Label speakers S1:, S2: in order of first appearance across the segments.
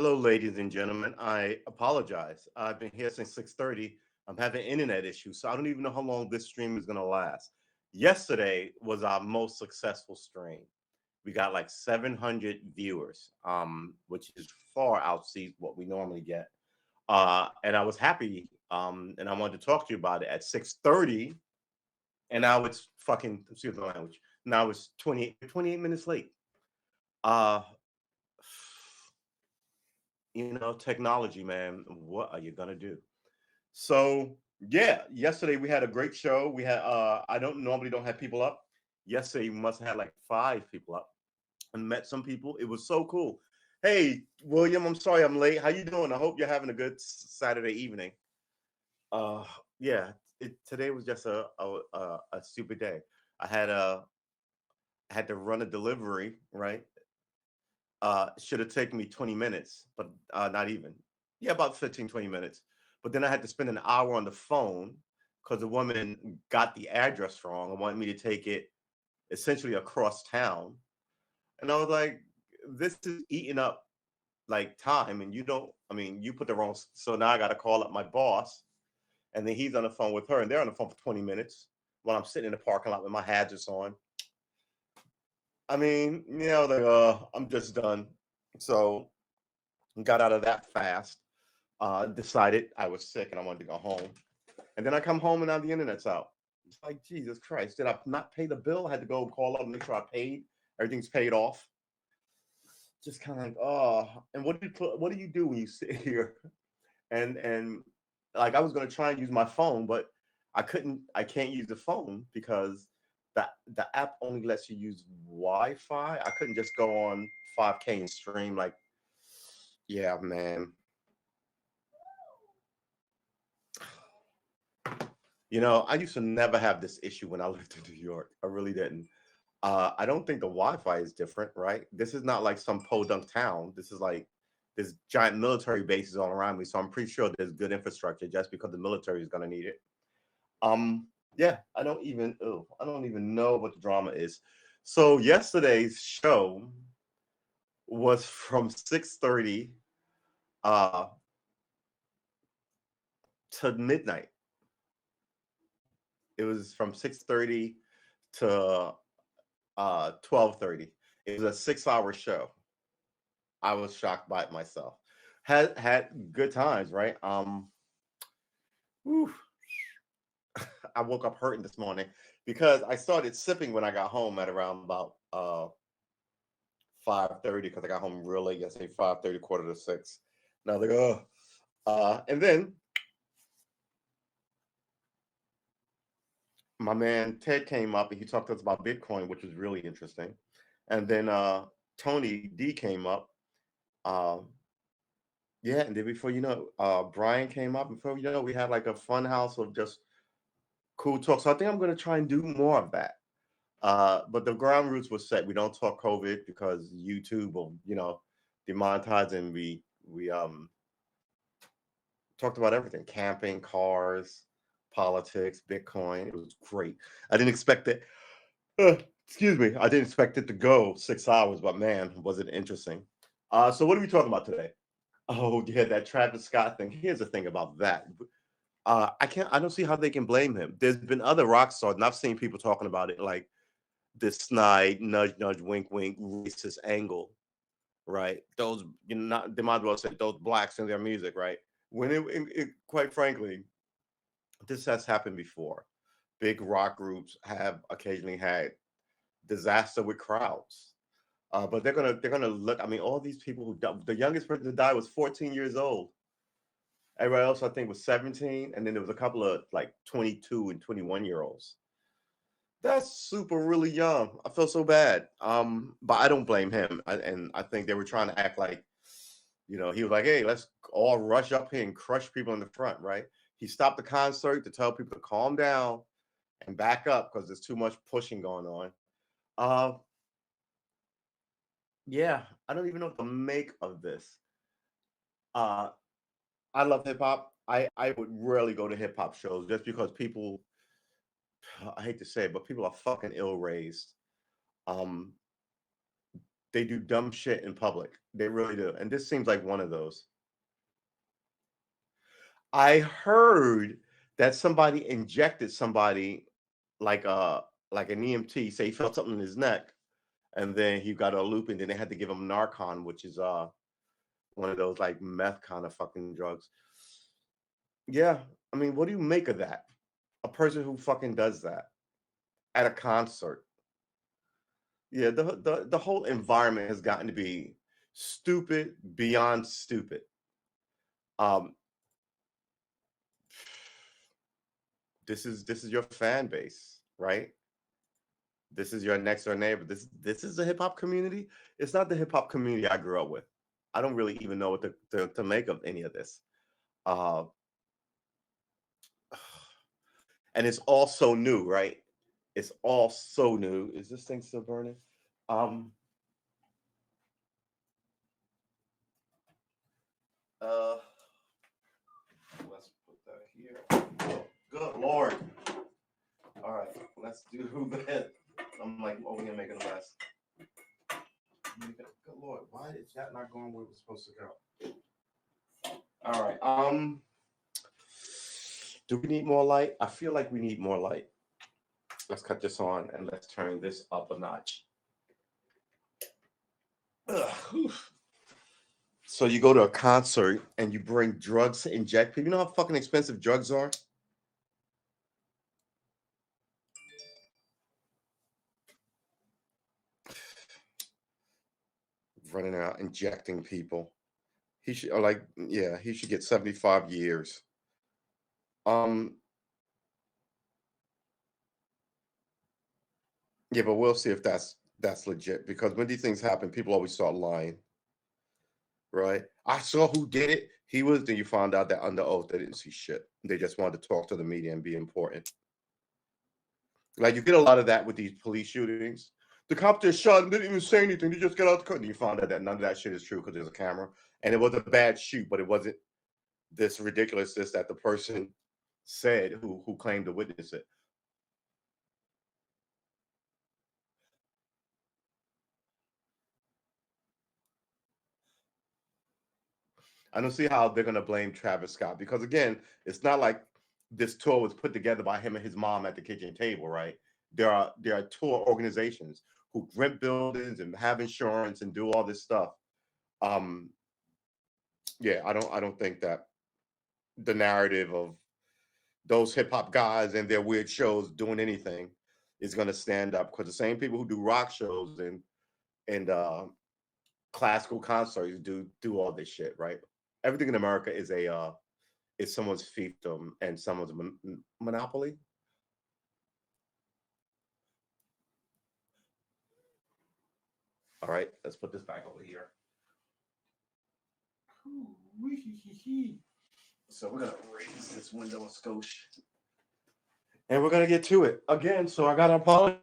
S1: Hello, ladies and gentlemen. I apologize. I've been here since 6:30. I'm having internet issues, so I don't even know how long this stream is going to last. Yesterday was our most successful stream. We got like 700 viewers, which is far outsees what we normally get. And I was happy, and I wanted to talk to you about it at 6:30. And now it's fucking, excuse the language. Now it's 28 minutes late. Uh, Technology, man. What are you gonna do? So yeah, yesterday we had a great show. We had I don't have people up. Yesterday we must have had like five people up and met some people. It was so cool. Hey, William, I'm sorry I'm late. How you doing? I hope you're having a good Saturday evening. Uh yeah, today was just a stupid day. I had a I had to run a delivery, right? Should have taken me 20 minutes, but not even. Yeah, about 15, 20 minutes. But then I had to spend an hour on the phone because the woman got the address wrong and wanted me to take it essentially across town. And I was like, this is eating up like time. And you don't, I mean, you put the wrong. So now I got to call up my boss. And then he's on the phone with her. And they're on the phone for 20 minutes while I'm sitting in the parking lot with my hazards on. I mean, like, I'm just done. So got out of that fast. Decided I was sick and I wanted to go home. And then I come home and now the internet's out. It's like, Jesus Christ, did I not pay the bill? I had to go call up and make sure I paid. Everything's paid off. Just kind of like, oh, and what do you do when you sit here and like I was gonna try and use my phone, but I can't use the phone because the app only lets you use Wi-Fi. I couldn't just go on 5K and stream like, yeah, man. I used to never have this issue when I lived in New York. I really didn't. I don't think the Wi-Fi is different, right? This is not like some podunk town. This is like there's giant military bases all around me, so I'm pretty sure there's good infrastructure just because the military is going to need it. Yeah, I don't even know what the drama is. So yesterday's show was from 6:30 uh to midnight. It was from 6:30 to 12:30. It was a 6 hour show. I was shocked by it myself. Had good times, right? Whew, I woke up hurting this morning because I started sipping when I got home at around about 5:30 because I got home real late yesterday, 5:30, quarter to six. Now they go, and then my man Ted came up and he talked to us about Bitcoin, which was really interesting. And then Tony D came up. Um, yeah, and then before you know, Brian came up. Before you know, we had like a fun house of just cool talk. So I think I'm going to try and do more of that. But the ground rules were set. We don't talk COVID because YouTube will, demonetize, and we talked about everything: camping, cars, politics, Bitcoin. It was great. I didn't expect it. Uh, Excuse me. I didn't expect it to go 6 hours, but man, was it interesting. So what are we talking about today? Oh, yeah, that Travis Scott thing. Here's the thing about that. I don't see how they can blame him. There's been other rock stars, and I've seen people talking about it like this snide, nudge, nudge, wink, wink, racist angle, right? Those, not they might as well say those blacks in their music, right? When quite frankly, this has happened before. Big rock groups have occasionally had disaster with crowds. But they're gonna look. I mean, all these people the youngest person to die was 14 years old. Everybody else, I think, was 17, and then there was a couple of like 22 and 21-year-olds. That's super really young. I feel so bad. But I don't blame him. And I think they were trying to act like, he was like, "Hey, let's all rush up here and crush people in the front." Right? He stopped the concert to tell people to calm down and back up because there's too much pushing going on. Uh, yeah, I don't even know what to make of this. Uh, I love hip hop. I would rarely go to hip hop shows just because people, I hate to say it, but people are fucking ill raised. Um, They do dumb shit in public. They really do. And this seems like one of those. I heard that somebody injected somebody like an EMT, say he felt something in his neck, and then he got a loop, and then they had to give him Narcon, which is one of those like meth kind of fucking drugs. Yeah, I mean, what do you make of that? A person who fucking does that at a concert. Yeah, the whole environment has gotten to be stupid beyond stupid. Um, this is your fan base, right? This is your next door neighbor. This is the hip hop community. It's not the hip hop community I grew up with. I don't really even know what to make of any of this. Uh, and it's all so new, right? It's all so new. Is this thing still burning? Um, uh, let's put that here. Good Lord. All right, let's do that. I'm like over here making a mess. Good Lord, why is that not going where it was supposed to go? All right. Do we need more light? I feel like we need more light. Let's cut this on and let's turn this up a notch. Ugh, so you go to a concert and you bring drugs to inject people. You know how fucking expensive drugs are? Running out injecting people. He should he should get 75 years. Um yeah, but we'll see if that's legit because when these things happen, people always start lying, right? I saw who did it. He was, then you found out that under oath they didn't see shit. They just wanted to talk to the media and be important. Like you get a lot of that with these police shootings. The cop just shot and didn't even say anything. They just got out the car. And you found out that none of that shit is true because there's a camera. And it was a bad shoot, but it wasn't this ridiculousness that the person said who claimed to witness it. I don't see how they're gonna blame Travis Scott because again, it's not like this tour was put together by him and his mom at the kitchen table, right? There are tour organizations who rent buildings and have insurance and do all this stuff. Um, yeah, I don't think that the narrative of those hip hop guys and their weird shows doing anything is gonna stand up because the same people who do rock shows and classical concerts do all this shit, right? Everything in America is someone's fiefdom and someone's monopoly. All right, let's put this back over here. So we're gonna raise this window a skosh, and we're gonna get to it again. So I gotta apologize.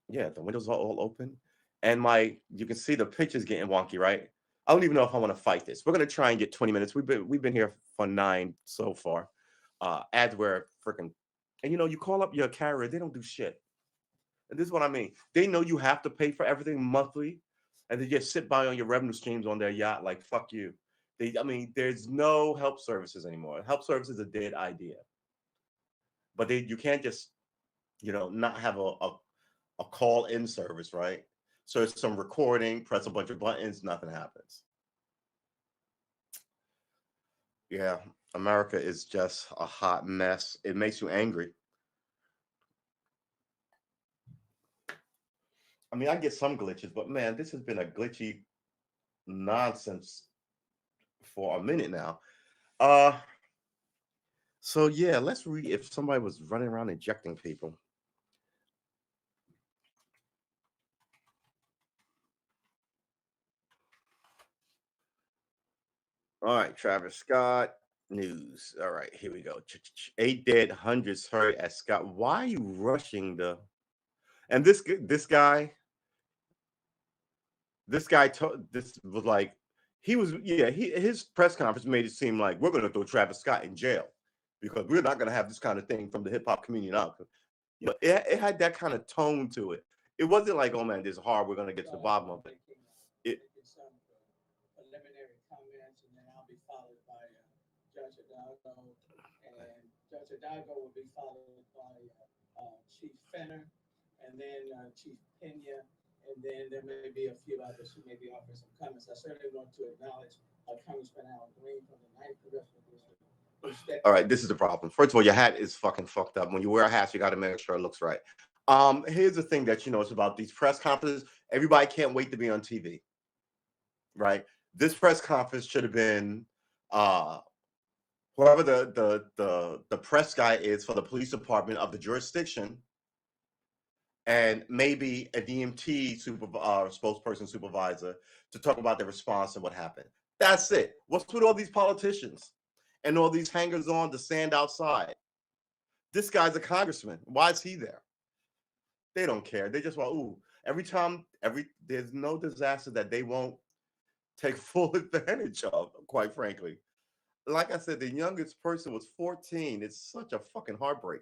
S1: Yeah, the windows are all open, and you can see the picture's getting wonky, right? I don't even know if I want to fight this. We're gonna try and get 20 minutes. We've been here for 9 so far. Ads were freaking, and you call up your carrier, they don't do shit. And this is what I mean. They know you have to pay for everything monthly, and they just sit by on your revenue streams on their yacht like fuck you. I mean, there's no help services anymore. Help service is a dead idea. But you can't just not have a call in service, right? So it's some recording, press a bunch of buttons, nothing happens. Yeah, America is just a hot mess. It makes you angry. I mean, I get some glitches, but man, this has been a glitchy nonsense for a minute now. Uh so yeah, let's read if somebody was running around injecting people. All right, Travis Scott news. All right, here we go. 8 dead, hundreds hurt at Scott. Why are you rushing the? And this guy this was like he was his press conference made it seem like we're going to throw Travis Scott in jail because we're not going to have this kind of thing from the hip hop community now. it had that kind of tone to it. It wasn't like, oh man, this is hard. We're gonna get to the bottom of it. It
S2: making some preliminary comments, and then I'll be followed by Judge Hidalgo, and Judge Hidalgo will be followed by Chief Fenner, and then Chief Pena, and then there may be a few others who may be offering some comments. I certainly want to acknowledge Congressman Al Green from the Ninth Congressional District, who stepped
S1: All
S2: in.
S1: right, this is the problem. First of all, your hat is fucking fucked up. When you wear a hat, you got to make sure it looks right. Here's the thing that you know it's about these press conferences. Everybody can't wait to be on TV, right? This press conference should have been uh whoever the press guy is for the police department of the jurisdiction, and maybe an EMT spokesperson supervisor to talk about the response and what happened. That's it. What's with all these politicians and all these hangers on to stand outside? This guy's a congressman. Why is he there? They don't care. They just want, ooh, there's no disaster that they won't take full advantage of, quite frankly. Like I said, the youngest person was 14. It's such a fucking heartbreak.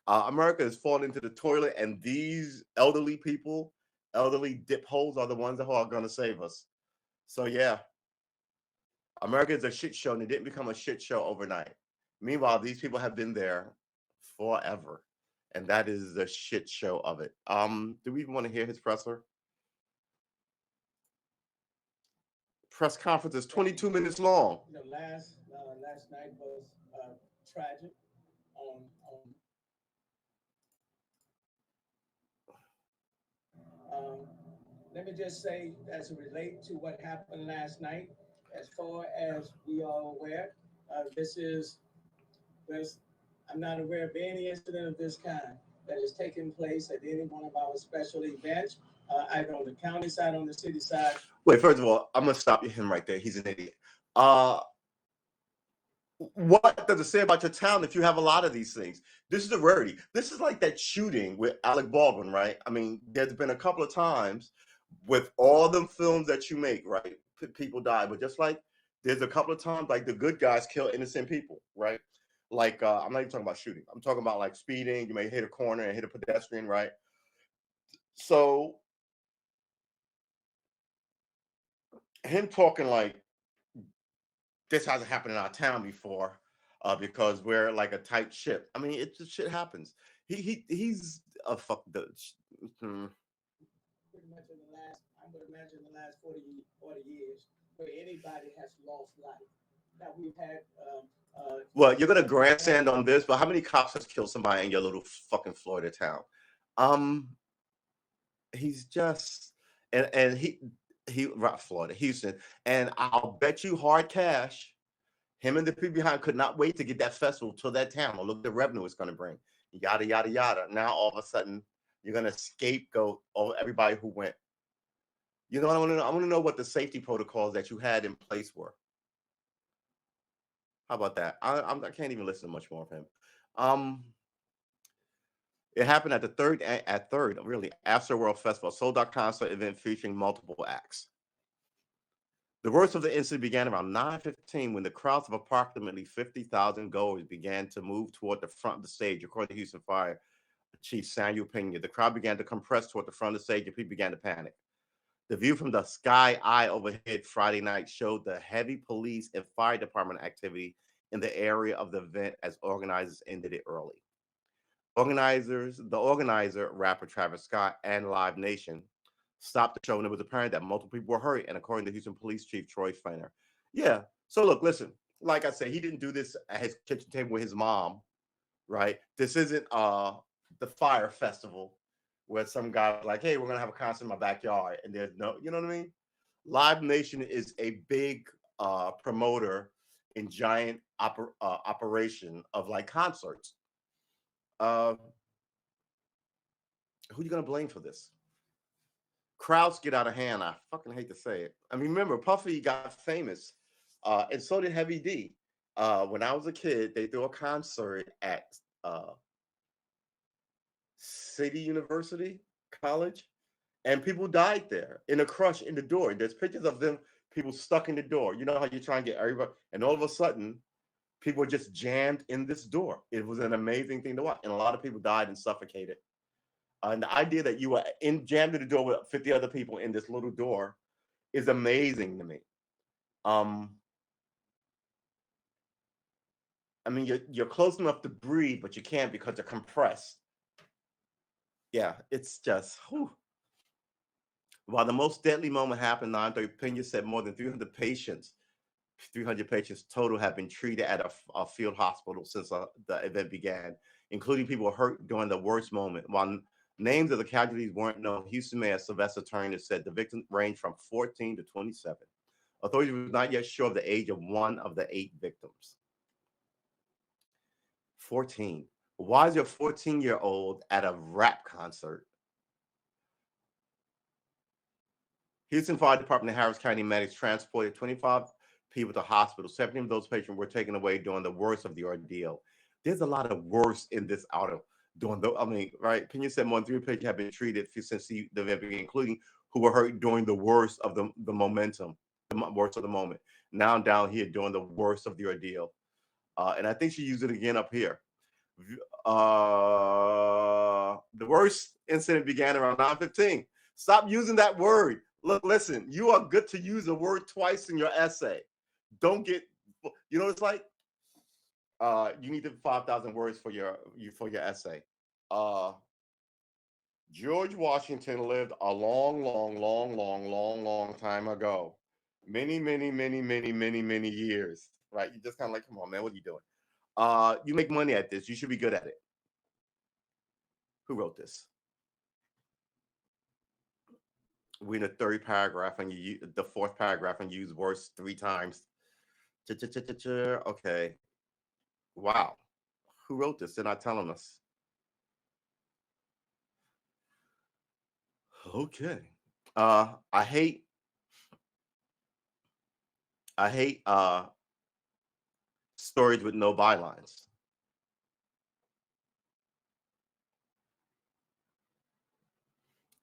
S1: America has fallen into the toilet, and these elderly people, elderly dip holes, are the ones that are going to save us. So, yeah, America is a shit show, and it didn't become a shit show overnight. Meanwhile, these people have been there forever, and that is the shit show of it. Do we even want to hear his press conference is
S2: Thank you.
S1: 22 minutes long?
S2: Last night was tragic. On um, Let me just say, as it relates to what happened last night, as far as we are aware, this is there's I'm not aware of any incident of this kind that has taken place at any one of our special events, either on the county side, on the city side.
S1: Wait, first of all, I'm gonna stop him right there. He's an idiot. Uh, what does it say about your town if you have a lot of these things? This is a rarity. This is like that shooting with Alec Baldwin, right? I mean, there's been a couple of times with all the films that you make, right? People die, but just like there's a couple of times like the good guys kill innocent people, right? Like I'm not even talking about shooting. I'm talking about like speeding. You may hit a corner and hit a pedestrian, right? So him talking like this hasn't happened in our town before because we're like a tight ship. I mean, it just shit happens. He's a fuck the. Hmm.
S2: Pretty much I would imagine the last 40 years, where anybody has lost life. Now we've had
S1: Well, you're gonna grandstand on this, but how many cops has killed somebody in your little fucking Florida town? Um, he's just and he right, Florida, Houston, and I'll bet you hard cash. Him and the people behind could not wait to get that festival to that town. Or look at the revenue it's going to bring. Yada yada yada. Now all of a sudden you're going to scapegoat all everybody who went. You know what I want to know? I want to know what the safety protocols that you had in place were. How about that? I can't even listen to much more of him. Um, it happened at the third really After World Festival, sold out concert event featuring multiple acts. The worst of the incident began around 9:15 when the crowds of approximately 50,000 goers began to move toward the front of the stage, according to Houston Fire Chief Samuel Pena. The crowd began to compress toward the front of the stage and people began to panic. The view from the sky eye overhead Friday night showed the heavy police and fire department activity in the area of the event as organizers ended it early. The organizer, rapper Travis Scott, and Live Nation stopped the show, and it was apparent that multiple people were hurt. And according to Houston Police Chief Troy Feiner, yeah. So look, listen. Like I said, he didn't do this at his kitchen table with his mom, right? This isn't the fire festival where some guy was like, "Hey, we're gonna have a concert in my backyard," and there's no, you know what I mean? Live Nation is a big promoter in giant operation of like concerts. Uh, who you gonna blame for this? Crowds get out of hand. I fucking hate to say it. I mean, remember, Puffy got famous, and so did Heavy D. When I was a kid, they threw a concert at uh, City University College, and people died there in a crush in the door. There's pictures of them, people stuck in the door. You know how you try and get everybody, and all of a sudden, People were just jammed in this door. It was an amazing thing to watch, and a lot of people died and suffocated. And the idea that you were jammed in the door with 50 other people in this little door is amazing to me. Um, I mean, you're close enough to breathe, but you can't because you're compressed. Yeah, it's just. Whew. While the most deadly moment happened, 9:30, Pena said more than 300 patients total have been treated at a field hospital since the event began, including people hurt during the worst moment. While names of the casualties weren't known, Houston Mayor Sylvester Turner said the victims ranged from 14 to 27. Authorities were not yet sure of the age of one of the 8 victims. 14. Why is your 14-year-old at a rap concert? Houston Fire Department and Harris County medics transported 25 people to hospital. 17 of those patients were taken away during the worst of the ordeal. There's a lot of worst in this auto. Right? Pena said more than 3 patients have been treated since the event began, including who were hurt during the worst of the momentum, the worst of the moment. Now down here during the worst of the ordeal. And I think she used it again up here. The worst incident began around 9:15. Stop using that word. Look, listen, you are good to use a word twice in your essay. Don't get, you know, it's like you need 5,000 words for your essay. George Washington lived a long time ago. Many years. Right? You just kind of like, come on, man, what are you doing? You make money at this. You should be good at it. Who wrote this? We're in the third paragraph, and the fourth paragraph, and use words 3 times. Okay. Wow. Who wrote this? They're not telling us. Okay. I hate stories with no bylines.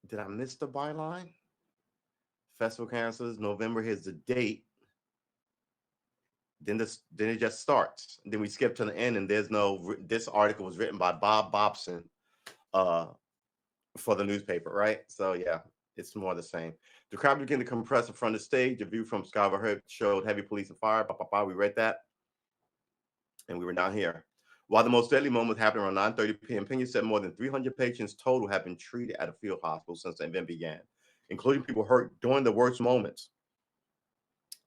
S1: Did I miss the byline? Festival cancels November. Here's the date. Then it just starts. Then we skip to the end, and there's no. This article was written by Bob Bobson, for the newspaper, right? So yeah, it's more the same. The crowd began to compress in front of the stage. A view from Scarborough showed heavy police and fire. We read that, and we were down here. While the most deadly moment happened around 9:30 p.m., Pena said more than 300 patients total have been treated at a field hospital since the event began, including people hurt during the worst moments.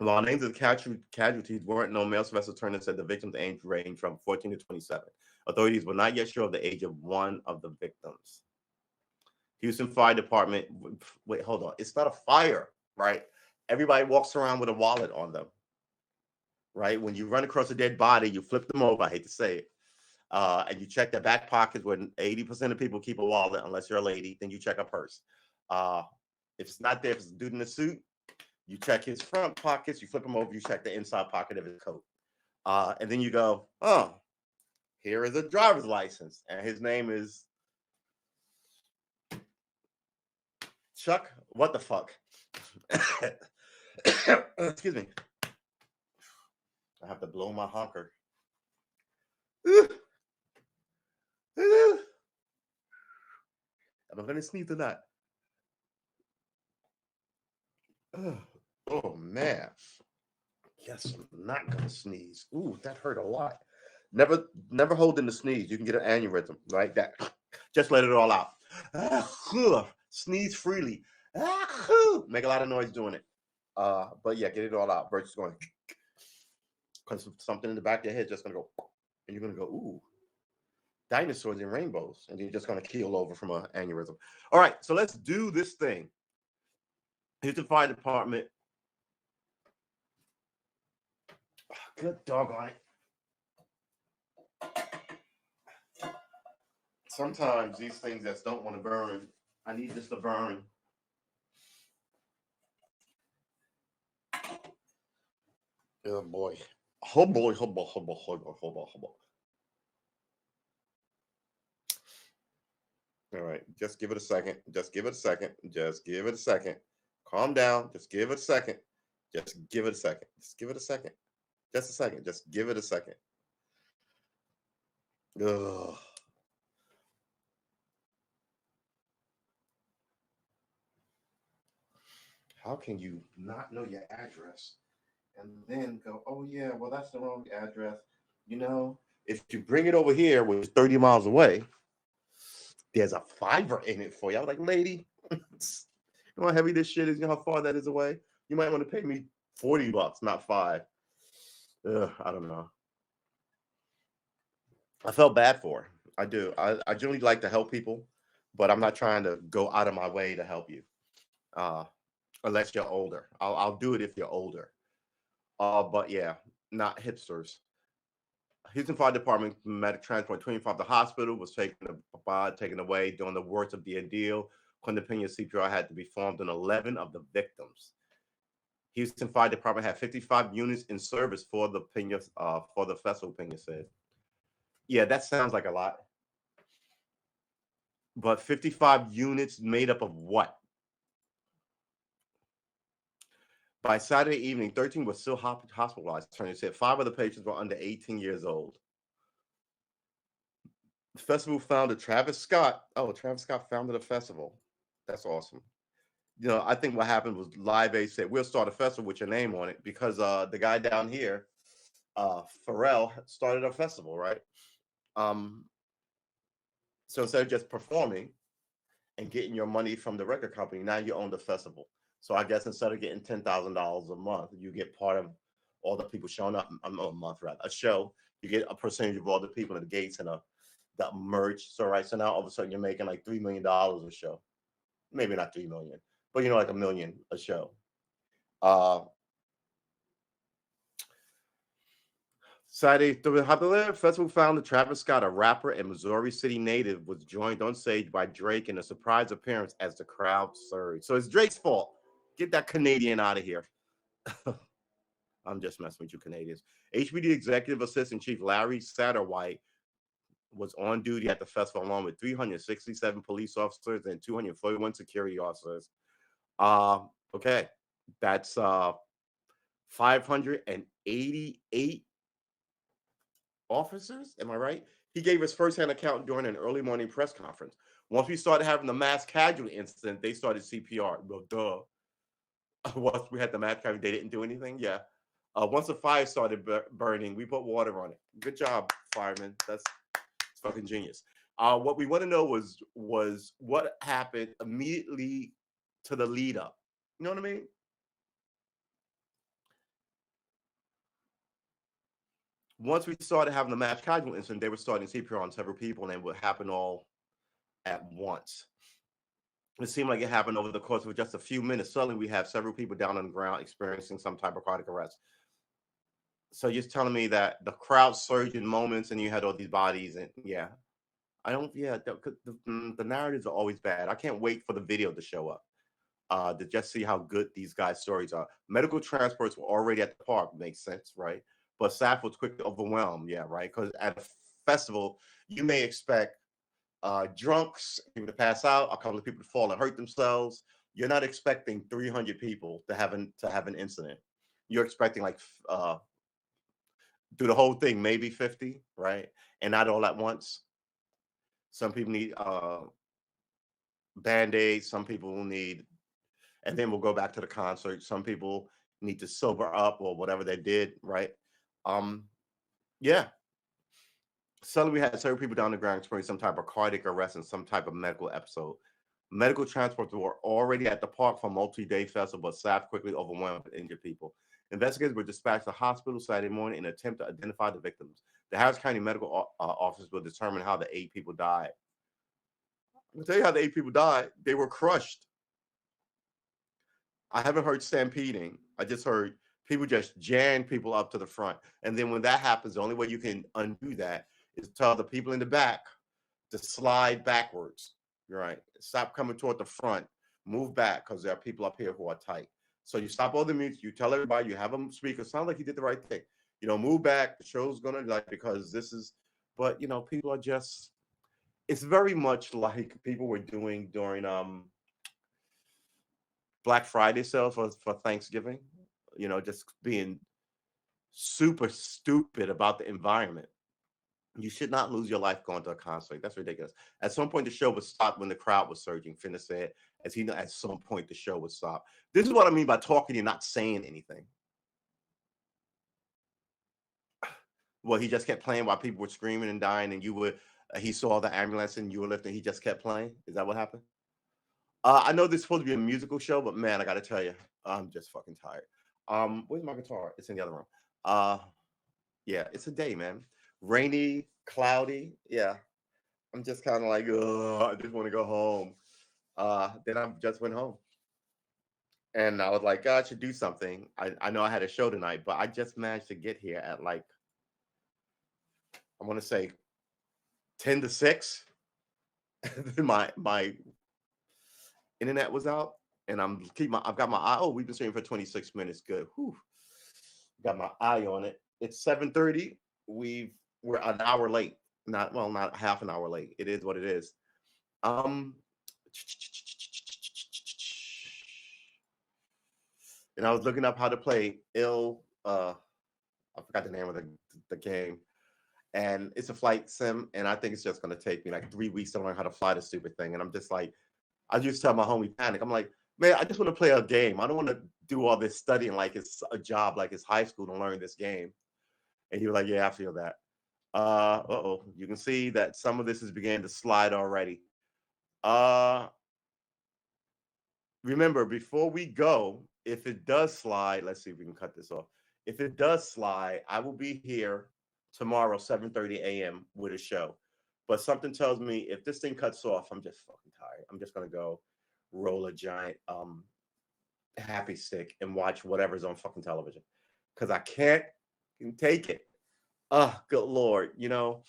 S1: While names of the casualties weren't known, Mayor Sylvester Turner said the victims' age ranged from 14 to 27. Authorities were not yet sure of the age of one of the victims. Houston Fire Department, wait, hold on. It's not a fire, right? Everybody walks around with a wallet on them, right? When you run across a dead body, you flip them over. I hate to say it. And you check their back pockets where 80% of people keep a wallet, unless you're a lady, then you check a purse. If it's not there, if it's a dude in a suit, you check his front pockets, you flip him over, you check the inside pocket of his coat. And then you go, oh, here is a driver's license. And his name is Chuck, what the fuck? Excuse me. I have to blow my honker. Am I going to sneeze or not? Oh, man. Yes, I'm not going to sneeze. Ooh, that hurt a lot. Never hold in the sneeze. You can get an aneurysm, right? That. Just let it all out. Sneeze freely. Make a lot of noise doing it. But yeah, get it all out. Versus going, because something in the back of your head just going to go, and you're going to go, ooh, dinosaurs and rainbows. And you're just going to keel over from an aneurysm. All right, so let's do this thing. Here's the fire department. Good doggone it. Sometimes these things that don't want to burn, I need this to burn. Oh boy. Oh boy. All right, just give it a second. Just give it a second. Just give it a second. Calm down. Just give it a second. Just give it a second. Just give it a second. Just a second. Just give it a second. Ugh. How can you not know your address and then go, oh yeah, well that's the wrong address. If you bring it over here, which is 30 miles away, there's a fiver in it for you. I was like, lady, you know how heavy this shit is? You know how far that is away? You might want to pay me $40, not five. Ugh, I don't know. I felt bad for her. I do. I generally like to help people, but I'm not trying to go out of my way to help you. Uh, unless you're older. I'll do it if you're older. But yeah, not hipsters. Houston Fire Department medic transport 25 to the hospital was taken away during the worst of the ordeal. According to Pena, CPR had to be formed on 11 of the victims. Houston Fire Department had 55 units in service for the festival. Pena said, "Yeah, that sounds like a lot, but 55 units made up of what?" By Saturday evening, 13 were still hospitalized. Attorney said 5 of the patients were under 18 years old. The festival founder Travis Scott. Oh, Travis Scott founded a festival. That's awesome. I think what happened was Live Aid said we'll start a festival with your name on it because the guy down here, Pharrell, started a festival, right? Um, so instead of just performing and getting your money from the record company, now you own the festival. So I guess instead of getting $10,000 a month, you get part of all the people showing up. A month rather, a show. You get a percentage of all the people at the gates and the merch. So right, so now all of a sudden you're making like $3 million a show. Maybe not 3 million, but like $1 million a show. Uh, Saturday, the festival founder Travis Scott, a rapper and Missouri City native, was joined on stage by Drake in a surprise appearance as the crowd surged. So it's Drake's fault. Get that Canadian out of here. I'm just messing with you, Canadians. HBD Executive Assistant Chief Larry Satterwhite was on duty at the festival along with 367 police officers and 241 security officers. Okay, that's 588 officers. Am I right? He gave his firsthand account during an early morning press conference. Once we started having the mass casualty incident, they started CPR. Well, duh. Once we had the mass casualty, they didn't do anything. Yeah. Once the fire started burning, we put water on it. Good job, firemen. That's fucking genius. What we want to know was what happened immediately to the lead up. You know what I mean? Once we started having the mass casualty incident, they were starting CPR on several people, and it would happen all at once. It seemed like it happened over the course of just a few minutes. Suddenly, we have several people down on the ground experiencing some type of cardiac arrest. So you're telling me that the crowd surged in moments, and you had all these bodies, and yeah, I don't. Yeah, the narratives are always bad. I can't wait for the video to show up to just see how good these guys' stories are. Medical transports were already at the park, makes sense, right? But staff was quickly overwhelmed, yeah, right? Because at a festival, you may expect drunks, people to pass out, a couple of people to fall and hurt themselves. You're not expecting 300 people to have an incident. You're expecting like do the whole thing, maybe 50, right? And not all at once. Some people need band-aids. Some people will need, and then we'll go back to the concert. Some people need to sober up or whatever they did, right? Um, yeah. Suddenly, we had several people down the ground experiencing some type of cardiac arrest and some type of medical episode. Medical transports were already at the park for a multi-day festival, but staff quickly overwhelmed with injured people. Investigators were dispatched to the hospital Saturday morning in an attempt to identify the victims. The Harris County medical officers will determine how the 8 people died. I'll tell you how the 8 people died. They were crushed. I haven't heard stampeding. I just heard people just jam people up to the front. And then when that happens, the only way you can undo that is tell the people in the back to slide backwards. You're right. Stop coming toward the front. Move back because there are people up here who are tight. So you stop all the music. You tell everybody. You have them speak. It sounds like you did the right thing. Move back. The show's gonna because this is. But people are just. It's very much like people were doing during Black Friday sales for Thanksgiving. Just being super stupid about the environment. You should not lose your life going to a concert. That's ridiculous. At some point, the show would stop when the crowd was surging. Finna said, as he know, at some point the show would stop. This is what I mean by talking and not saying anything. Well, he just kept playing while people were screaming and dying, and you would. He saw the ambulance and you were lifting. He just kept playing. Is that what happened? I know this is supposed to be a musical show, but man, I got to tell you, I'm just fucking tired. Where's my guitar? It's in the other room. Uh, yeah, it's a day, man. Rainy, cloudy. Yeah, I'm just kind of like, I just want to go home. Then I just went home, and I was like, God, I should do something. I know I had a show tonight, but I just managed to get here at like, I want to say 10 to 6. my internet was out, and I've got my eye. Oh, we've been streaming for 26 minutes. Good. Whew. Got my eye on it. It's 7:30. We're an hour late. Not half an hour late. It is what it is. Um, and I was looking up how to play ill. I forgot the name of the game, and it's a flight sim, and I think it's just going to take me like 3 weeks to learn how to fly the stupid thing. And I'm just like, I just tell my homie Panic, I'm like, man, I just want to play a game. I don't want to do all this studying like it's a job, like it's high school to learn this game. And he was like, yeah, I feel that. Oh, you can see that some of this is beginning to slide already. Uh, Remember, before we go, if it does slide, let's see if we can cut this off. If it does slide, I will be here tomorrow, 7:30 a.m. with a show. But something tells me if this thing cuts off, I'm just fucking tired. I'm just gonna go roll a giant happy stick and watch whatever's on fucking television. Cause I can't take it. Oh, good lord. You don't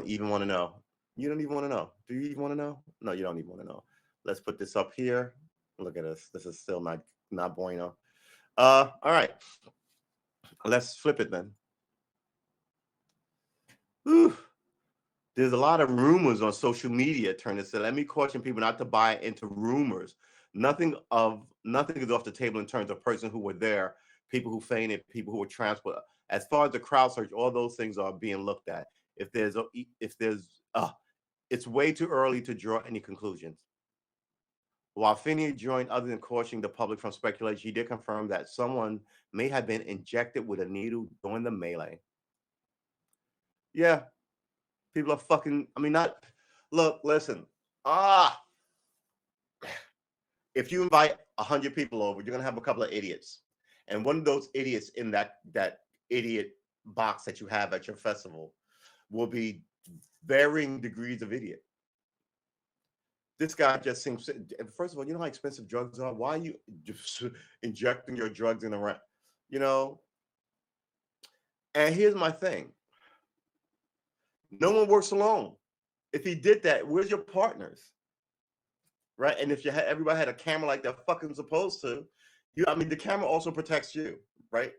S1: even want to know. You don't even want to know. Do you even want to know? No, you don't even want to know. Let's put this up here. Look at this. This is still not bueno. All right. Let's flip it then. Whew. There's a lot of rumors on social media. Turner said, "Let me caution people not to buy into rumors. Nothing is off the table in terms of person who were there, people who fainted, people who were transported. As far as the crowd search, all those things are being looked at. If there's it's way too early to draw any conclusions." While Finney joined other than cautioning the public from speculation, he did confirm that someone may have been injected with a needle during the melee. Yeah, people are fucking. I mean, not. Look, listen. Ah, if you invite 100 people over, you're gonna have a couple of idiots, and one of those idiots in that idiot box that you have at your festival will be varying degrees of idiot. This guy just seems. First of all, you know how expensive drugs are. Why are you just injecting your drugs in around? You know. And here's my thing: no one works alone. If he did that, where's your partners, right? And if everybody had a camera like they're fucking supposed to, I mean, the camera also protects you, right?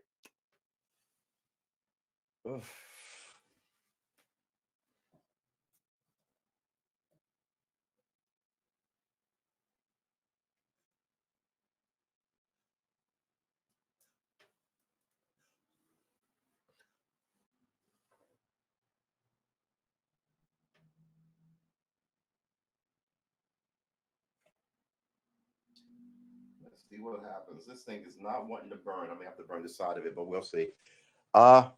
S1: Ugh. Let's see what happens. This thing is not wanting to burn. I may have to burn the side of it, but we'll see. Uh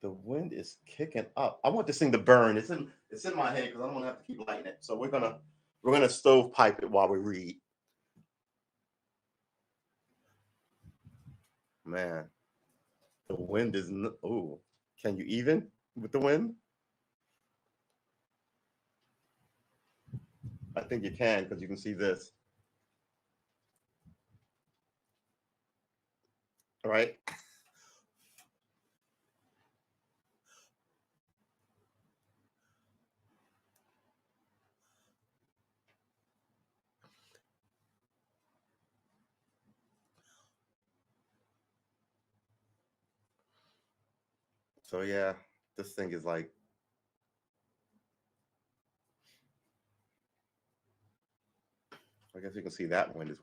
S1: the wind is kicking up. I want this thing to burn. It's in my head because I don't want to have to keep lighting it. So we're gonna stovepipe it while we read. Man, the wind is oh. Can you even with the wind? I think you can because you can see this. All right. So yeah, this thing is like I guess you can see that wind is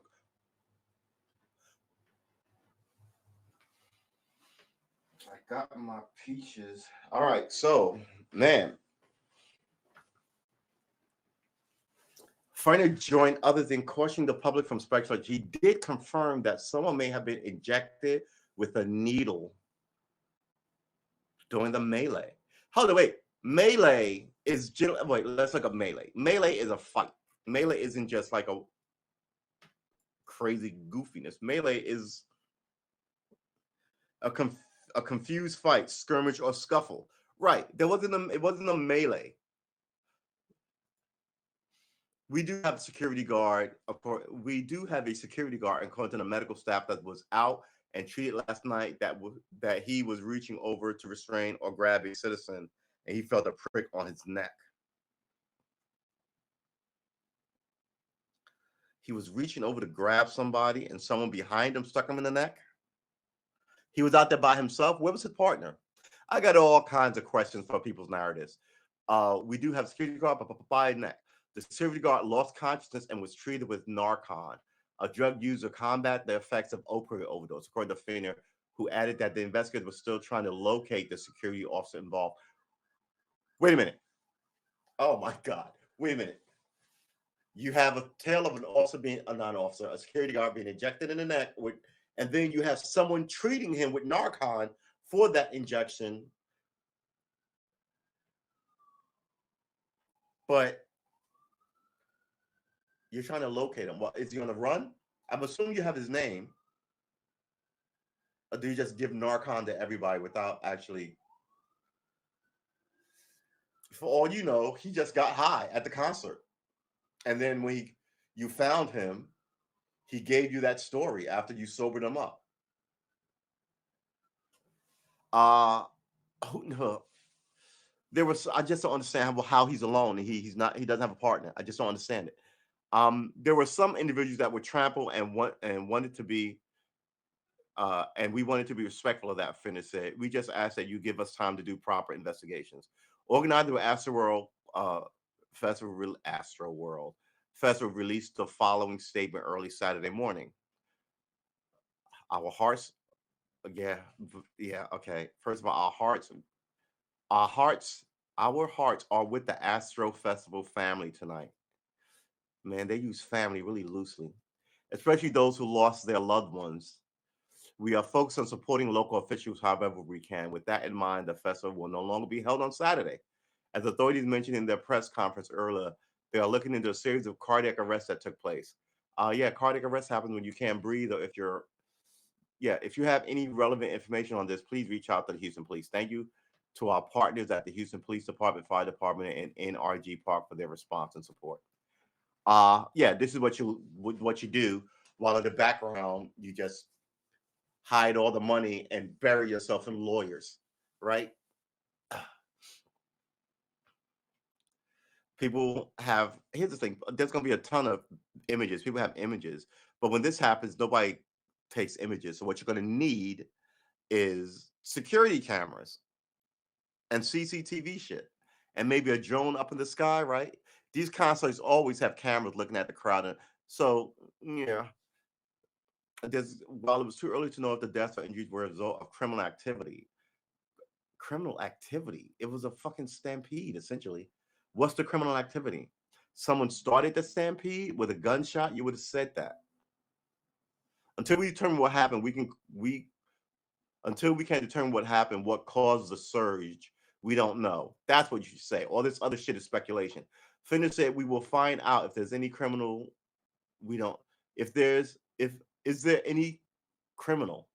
S1: got my peaches. All right, so man, Feiner joined others in cautioning the public from speculation. He did confirm that someone may have been injected with a needle during the melee. Hold on, wait. Melee is wait. Let's look up melee. Melee is a fight. Melee isn't just like a crazy goofiness. Melee is a confused fight, skirmish, or scuffle. Right. It wasn't a melee. We do have a security guard. Of course, we do have a security guard, according to the medical staff, that was out and treated last night. That he was reaching over to restrain or grab a citizen, and he felt a prick on his neck. He was reaching over to grab somebody, and someone behind him stuck him in the neck. He was out there by himself. Where was his partner? I got all kinds of questions for people's narratives. We do have security guard by neck. The security guard lost consciousness and was treated with Narcan, a drug used to combat the effects of opioid overdose, according to Feiner, who added that the investigators were still trying to locate the security officer involved. Wait a minute. Oh my God. Wait a minute. You have a tale of an officer being a non-officer, a security guard being injected in the neck with, and then you have someone treating him with Narcan for that injection. But you're trying to locate him. What is he on the run? I'm assuming you have his name. Or do you just give Narcan to everybody without actually? For all you know, he just got high at the concert, and then when you found him, he gave you that story after you sobered him up. No. There was, I just don't understand how he's alone and he doesn't have a partner. I just don't understand it. There were some individuals that were trampled and wanted to be, and we wanted to be respectful of that. Finner said, "We just ask that you give us time to do proper investigations." Organizer of Astroworld Festival released the following statement early Saturday morning. Our hearts, yeah, okay. First of all, our hearts are with the Astro Festival family tonight. Man, they use family really loosely, especially those who lost their loved ones. We are focused on supporting local officials however we can. With that in mind, the festival will no longer be held on Saturday. As authorities mentioned in their press conference earlier, they are looking into a series of cardiac arrests that took place. Cardiac arrest happens when you can't breathe, or if you have any relevant information on this, please reach out to the Houston Police. Thank you to our partners at the Houston Police Department, Fire Department, and NRG Park for their response and support. This is what you do, while in the background you just hide all the money and bury yourself in lawyers, right? Here's the thing, there's going to be a ton of images. People have images, but when this happens, nobody takes images. So what you're going to need is security cameras and CCTV shit, and maybe a drone up in the sky, right? These concerts always have cameras looking at the crowd. And so, yeah, while it was too early to know if the deaths or injuries were a result of criminal activity, it was a fucking stampede, essentially. What's the criminal activity? Someone started the stampede with a gunshot, you would have said that. Until we determine what happened, until we can determine what happened, what caused the surge, we don't know. That's what you should say. All this other shit is speculation. Finner said we will find out if there's any criminal. We don't. Is there any criminal?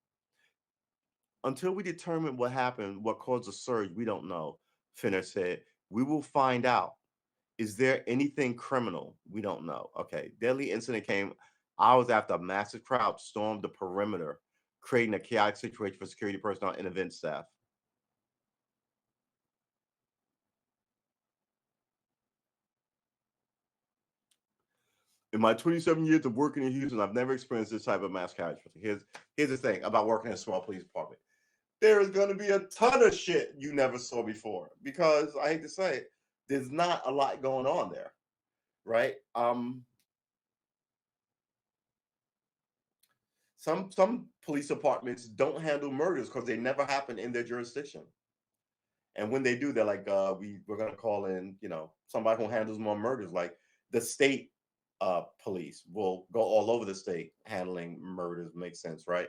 S1: Until we determine what happened, what caused the surge, we don't know. Finner said we will find out. Is there anything criminal? We don't know. Okay. Deadly incident came hours after a massive crowd stormed the perimeter, creating a chaotic situation for security personnel and event staff. In my 27 years of working in Houston, I've never experienced this type of mass casualty. Here's the thing about working in a small police department. There is going to be a ton of shit you never saw before, because I hate to say it, there's not a lot going on there, right? some police departments don't handle murders because they never happen in their jurisdiction. And when they do, they're like, we're gonna call in, somebody who handles more murders. Like the state police will go all over the state handling murders. Makes sense, right?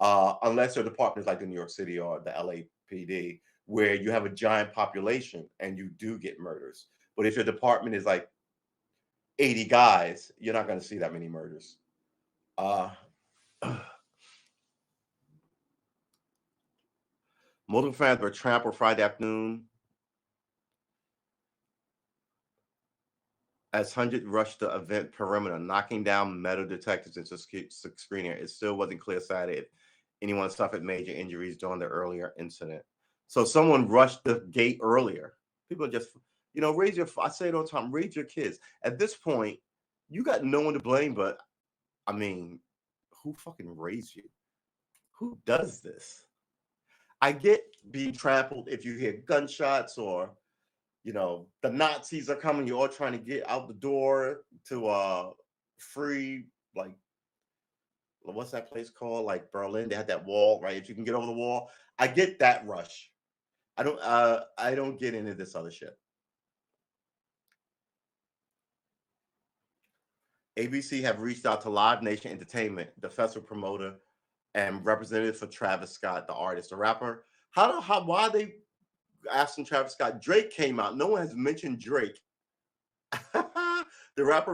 S1: Unless your department is like the New York City or the LAPD, where you have a giant population and you do get murders. But if your department is like 80 guys, you're not going to see that many murders. Uh, Multiple fans were trampled Friday afternoon as hundreds rushed the event perimeter, knocking down metal detectors into screening. It still wasn't clear Saturday if anyone suffered major injuries during the earlier incident. So someone rushed the gate earlier. People just, raise your, I say it all the time, raise your kids. At this point, you got no one to blame, but I mean, who fucking raised you? Who does this? I get being trampled if you hear gunshots or, the Nazis are coming. You're all trying to get out the door to free, like, what's that place called? Like Berlin, they had that wall, right? If you can get over the wall, I get that rush. I don't get into this other shit. ABC have reached out to Live Nation Entertainment, the festival promoter and representative for Travis Scott, the artist, the rapper. Why are they asking Travis Scott? Drake came out. No one has mentioned Drake. The rapper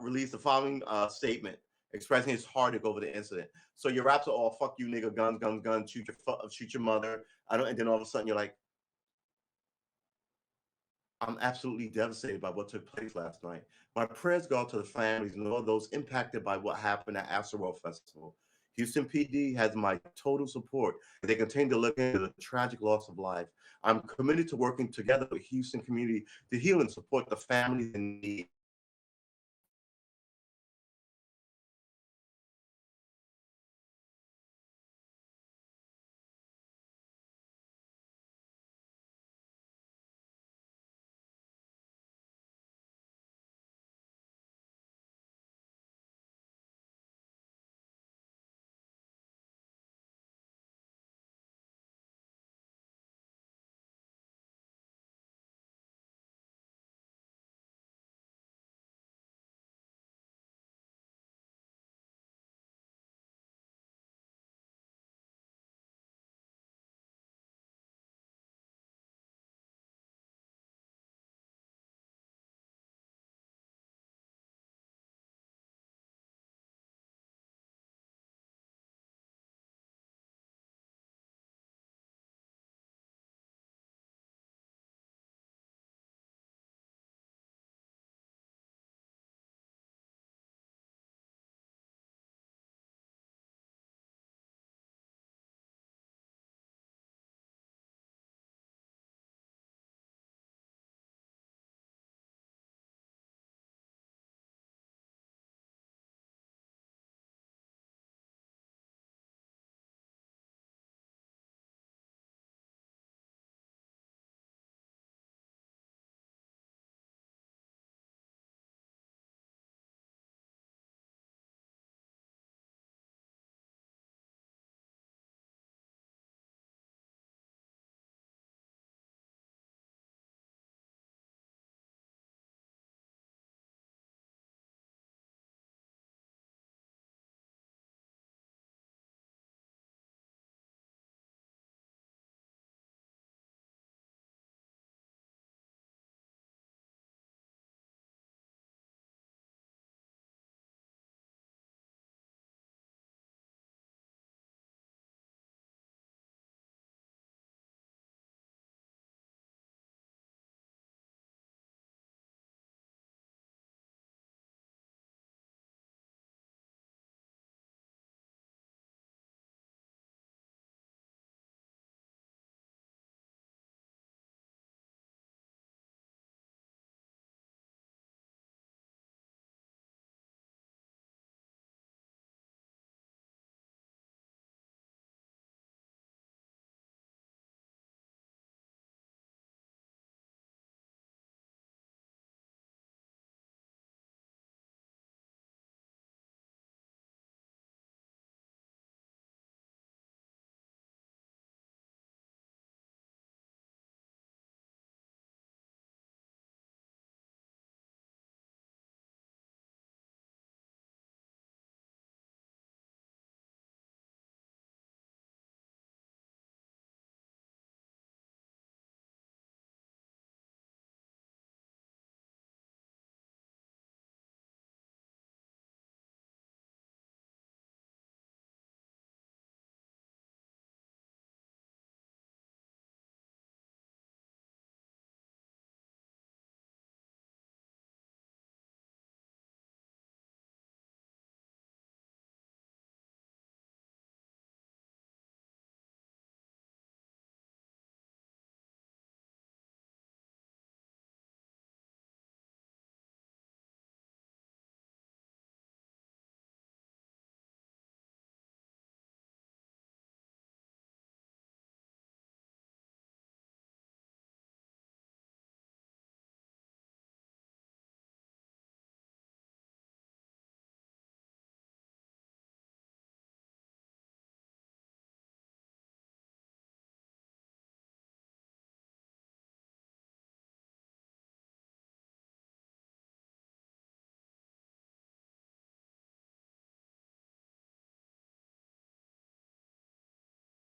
S1: released the following statement expressing his heartache over the incident. So your raps are all "fuck you, nigga, guns, shoot your mother." And then all of a sudden you're like, I'm absolutely devastated by what took place last night. My prayers go out to the families and all those impacted by what happened at Astroworld Festival. Houston PD has my total support as they continue to look into the tragic loss of life. I'm committed to working together with Houston community to heal and support the families in need.